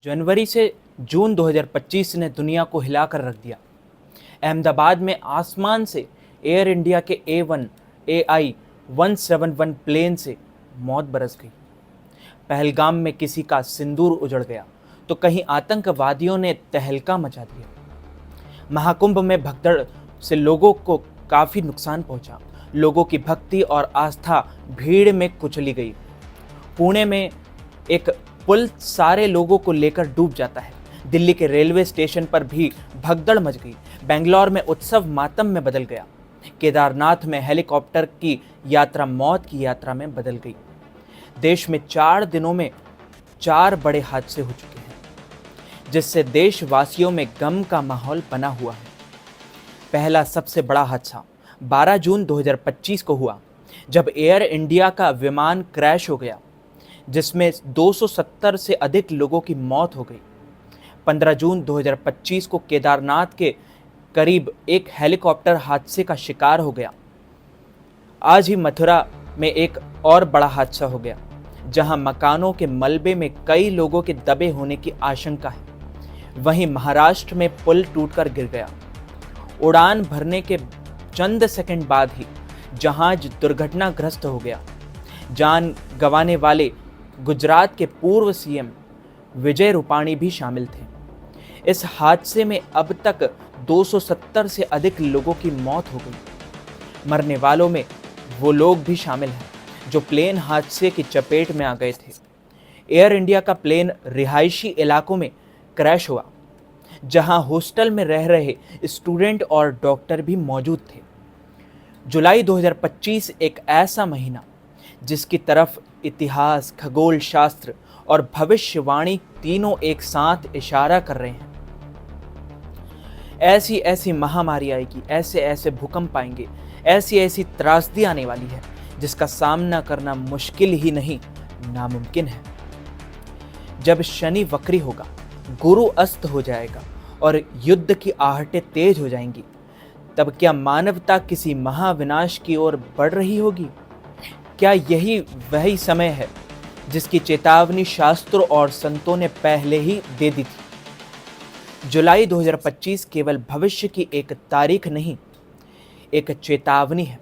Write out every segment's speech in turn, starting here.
जनवरी से जून 2025 ने दुनिया को हिलाकर रख दिया। अहमदाबाद में आसमान से एयर इंडिया के A1 AI 171 प्लेन से मौत बरस गई। पहलगाम में किसी का सिंदूर उजड़ गया तो कहीं आतंकवादियों ने तहलका मचा दिया। महाकुंभ में भगदड़ से लोगों को काफ़ी नुकसान पहुंचा। लोगों की भक्ति और आस्था भीड़ में कुचली गई। पुणे में एक पुल सारे लोगों को लेकर डूब जाता है। दिल्ली के रेलवे स्टेशन पर भी भगदड़ मच गई। बेंगलोर में उत्सव मातम में बदल गया। केदारनाथ में हेलीकॉप्टर की यात्रा मौत की यात्रा में बदल गई। देश में 4 दिनों में 4 बड़े हादसे हो चुके हैं, जिससे देशवासियों में गम का माहौल बना हुआ है। पहला सबसे बड़ा हादसा 12 जून 2025 को हुआ, जब एयर इंडिया का विमान क्रैश हो गया, जिसमें 270 से अधिक लोगों की मौत हो गई। 15 जून 2025 को केदारनाथ के करीब एक हेलीकॉप्टर हादसे का शिकार हो गया। आज ही मथुरा में एक और बड़ा हादसा हो गया, जहां मकानों के मलबे में कई लोगों के दबे होने की आशंका है। वहीं महाराष्ट्र में पुल टूटकर गिर गया। उड़ान भरने के चंद सेकंड बाद ही जहाज दुर्घटनाग्रस्त हो गया। जान गंवाने वाले गुजरात के पूर्व सीएम विजय रूपाणी भी शामिल थे। इस हादसे में अब तक 270 से अधिक लोगों की मौत हो गई। मरने वालों में वो लोग भी शामिल हैं जो प्लेन हादसे की चपेट में आ गए थे। एयर इंडिया का प्लेन रिहायशी इलाकों में क्रैश हुआ, जहां हॉस्टल में रह रहे स्टूडेंट और डॉक्टर भी मौजूद थे। जुलाई 2025 एक ऐसा महीना जिसकी तरफ इतिहास, खगोल शास्त्र और भविष्यवाणी तीनों एक साथ इशारा कर रहे हैं। ऐसी ऐसी महामारी आएगी, ऐसे ऐसे भूकंप आएंगे, ऐसी ऐसी त्रासदी आने वाली है जिसका सामना करना मुश्किल ही नहीं, नामुमकिन है। जब शनि वक्री होगा, गुरु अस्त हो जाएगा और युद्ध की आहटें तेज हो जाएंगी, तब क्या मानवता किसी महाविनाश की ओर बढ़ रही होगी? क्या यही वही समय है जिसकी चेतावनी शास्त्रों और संतों ने पहले ही दे दी थी? जुलाई 2025 केवल भविष्य की एक तारीख नहीं, एक चेतावनी है।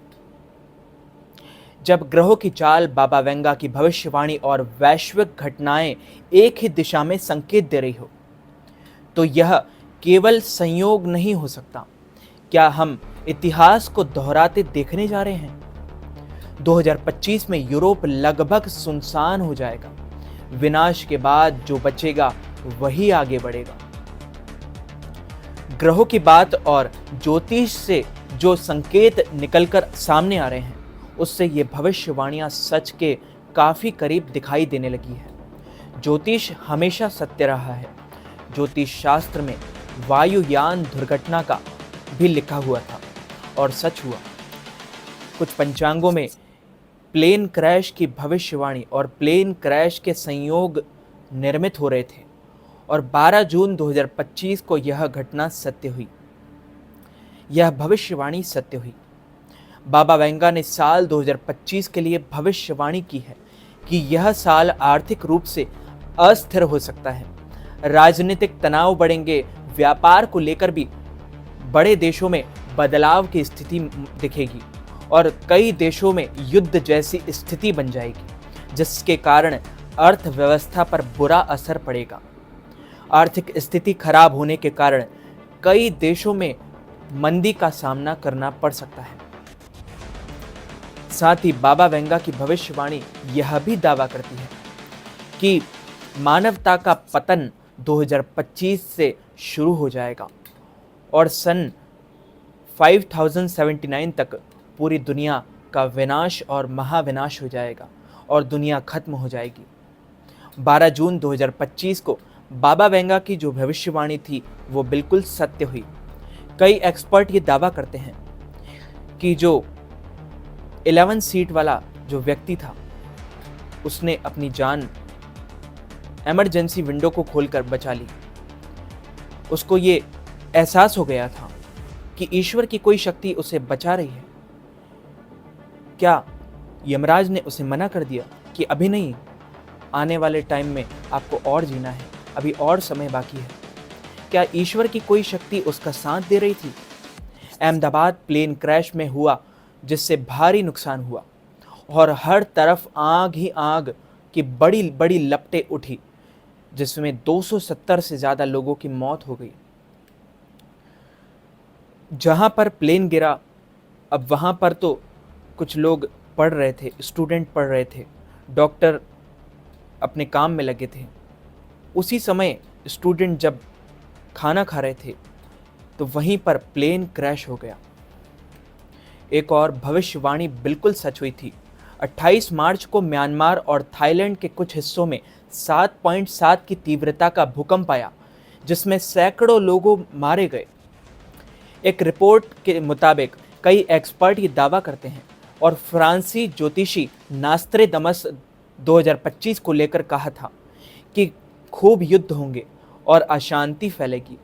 जब ग्रहों की चाल, बाबा वेंगा की भविष्यवाणी और वैश्विक घटनाएं एक ही दिशा में संकेत दे रही हो, तो यह केवल संयोग नहीं हो सकता। क्या हम इतिहास को दोहराते देखने जा रहे हैं? 2025 में यूरोप लगभग सुनसान हो जाएगा। विनाश के बाद जो बचेगा वही आगे बढ़ेगा। ग्रहों की बात और ज्योतिष से जो संकेत निकलकर सामने आ रहे हैं, उससे ये भविष्यवाणियां सच के काफी करीब दिखाई देने लगी है। ज्योतिष हमेशा सत्य रहा है। ज्योतिष शास्त्र में वायुयान दुर्घटना का भी लिखा हुआ था और सच हुआ। कुछ पंचांगों में प्लेन क्रैश की भविष्यवाणी और प्लेन क्रैश के संयोग निर्मित हो रहे थे और 12 जून 2025 को यह घटना सत्य हुई। यह भविष्यवाणी सत्य हुई। बाबा वेंगा ने साल 2025 के लिए भविष्यवाणी की है कि यह साल आर्थिक रूप से अस्थिर हो सकता है। राजनीतिक तनाव बढ़ेंगे। व्यापार को लेकर भी बड़े देशों में बदलाव की स्थिति दिखेगी और कई देशों में युद्ध जैसी स्थिति बन जाएगी, जिसके कारण अर्थव्यवस्था पर बुरा असर पड़ेगा। आर्थिक स्थिति खराब होने के कारण कई देशों में मंदी का सामना करना पड़ सकता है। साथ ही बाबा वेंगा की भविष्यवाणी यह भी दावा करती है कि मानवता का पतन 2025 से शुरू हो जाएगा और सन 5079 तक पूरी दुनिया का विनाश और महाविनाश हो जाएगा और दुनिया खत्म हो जाएगी। 12 जून 2025 को बाबा वेंगा की जो भविष्यवाणी थी वो बिल्कुल सत्य हुई। कई एक्सपर्ट ये दावा करते हैं कि जो 11 सीट वाला जो व्यक्ति था, उसने अपनी जान इमरजेंसी विंडो को खोलकर बचा ली। उसको ये एहसास हो गया था कि ईश्वर की कोई शक्ति उसे बचा रही है। क्या यमराज ने उसे मना कर दिया कि अभी नहीं, आने वाले टाइम में आपको और जीना है, अभी और समय बाकी है। क्या ईश्वर की कोई शक्ति उसका साथ दे रही थी? अहमदाबाद प्लेन क्रैश में हुआ, जिससे भारी नुकसान हुआ और हर तरफ आग ही आग की बड़ी बड़ी लपटें उठी, जिसमें 270 से ज़्यादा लोगों की मौत हो गई। जहाँ पर प्लेन गिरा, अब वहाँ पर तो कुछ लोग पढ़ रहे थे, स्टूडेंट पढ़ रहे थे, डॉक्टर अपने काम में लगे थे। उसी समय स्टूडेंट जब खाना खा रहे थे तो वहीं पर प्लेन क्रैश हो गया। एक और भविष्यवाणी बिल्कुल सच हुई थी। 28 मार्च को म्यांमार और थाईलैंड के कुछ हिस्सों में 7.7 की तीव्रता का भूकंप आया, जिसमें सैकड़ों लोग मारे गए। एक रिपोर्ट के मुताबिक कई एक्सपर्ट ये दावा करते हैं और फ्रांसी ज्योतिषी नास्त्रेदमस 2025 को लेकर कहा था कि खूब युद्ध होंगे और अशांति फैलेगी।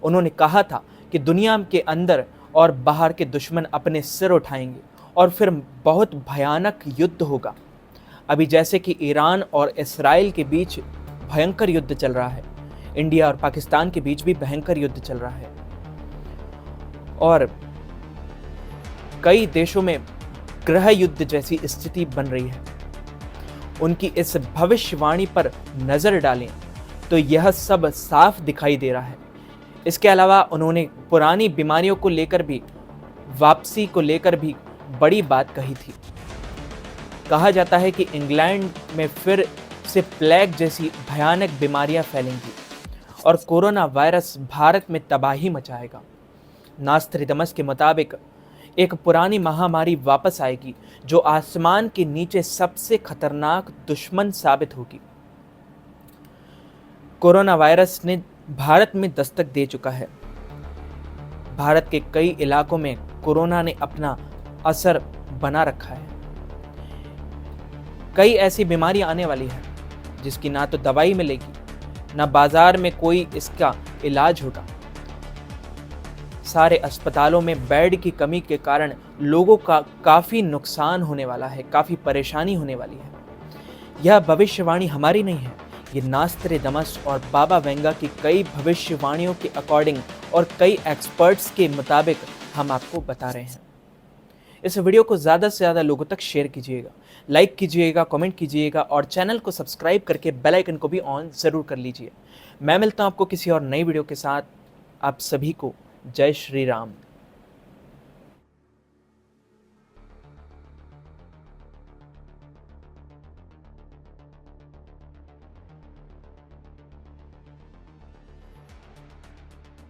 उन्होंने कहा था कि दुनिया के अंदर और बाहर के दुश्मन अपने सिर उठाएंगे और फिर बहुत भयानक युद्ध होगा। अभी जैसे कि ईरान और इस्राइल के बीच भयंकर युद्ध चल रहा है, इंडिया और पाकिस्तान के बीच भी भयंकर युद्ध चल रहा है और कई देशों में गृह युद्ध जैसी स्थिति बन रही है। उनकी इस भविष्यवाणी पर नज़र डालें तो यह सब साफ दिखाई दे रहा है। इसके अलावा उन्होंने पुरानी बीमारियों को लेकर भी, वापसी को लेकर भी बड़ी बात कही थी। कहा जाता है कि इंग्लैंड में फिर से प्लेग जैसी भयानक बीमारियां फैलेंगी और कोरोना वायरस भारत में तबाही मचाएगा। नास्त्रेदमस के मुताबिक एक पुरानी महामारी वापस आएगी जो आसमान के नीचे सबसे खतरनाक दुश्मन साबित होगी। कोरोना वायरस ने भारत में दस्तक दे चुका है। भारत के कई इलाकों में कोरोना ने अपना असर बना रखा है। कई ऐसी बीमारियां आने वाली है जिसकी ना तो दवाई मिलेगी, ना बाजार में कोई इसका इलाज होगा। सारे अस्पतालों में बेड की कमी के कारण लोगों का काफ़ी नुकसान होने वाला है, काफ़ी परेशानी होने वाली है। यह भविष्यवाणी हमारी नहीं है, ये नास्त्रेदमस और बाबा वेंगा की कई भविष्यवाणियों के अकॉर्डिंग और कई एक्सपर्ट्स के मुताबिक हम आपको बता रहे हैं। इस वीडियो को ज़्यादा से ज़्यादा लोगों तक शेयर कीजिएगा, लाइक कीजिएगा, कमेंट कीजिएगा और चैनल को सब्सक्राइब करके बेल आइकन को भी ऑन ज़रूर कर लीजिए। मैं मिलता हूँ आपको किसी और नई वीडियो के साथ। आप सभी को जय श्री राम।